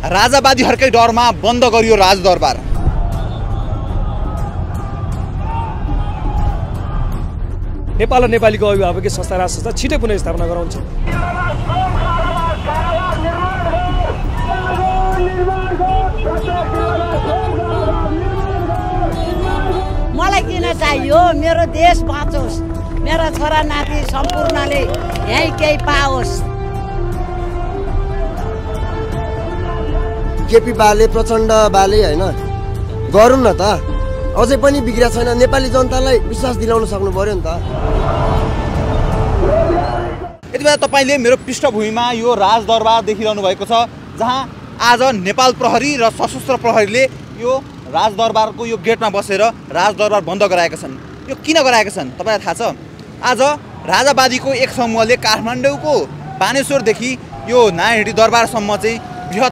राजावादीहरूकै डरमा बन्द गरियो राजदरबार। नेपाल र नेपालीको अभिभावकीय संस्था राज संस्था छिटै पुनर्स्थापना गराउँछ। मलाई किन चाहियो? मेरो देश बाँचोस्, मेरा छोरा नाति सम्पूर्णले यहीँ केही पाओस्। केपी बाले प्रचण्ड बाले होइन गरौँ न त, अझै पनि बिग्रिया छैन। नेपाली जनतालाई विश्वास दिलाउन सक्नु पर्यो नि त। यति बेला तपाईँले मेरो पृष्ठभूमिमा यो राजदरबार देखिरहनु भएको छ, जहाँ आज नेपाल प्रहरी र सशस्त्र प्रहरीले यो राजदरबारको यो गेटमा बसेर राजदरबार बन्द गराएका छन्। यो किन गराएका छन् तपाईँलाई थाहा छ? आज राजावादीको एक समूहले काठमाडौँको बानेश्वरदेखि यो नारायणहिटी दरबारसम्म चाहिँ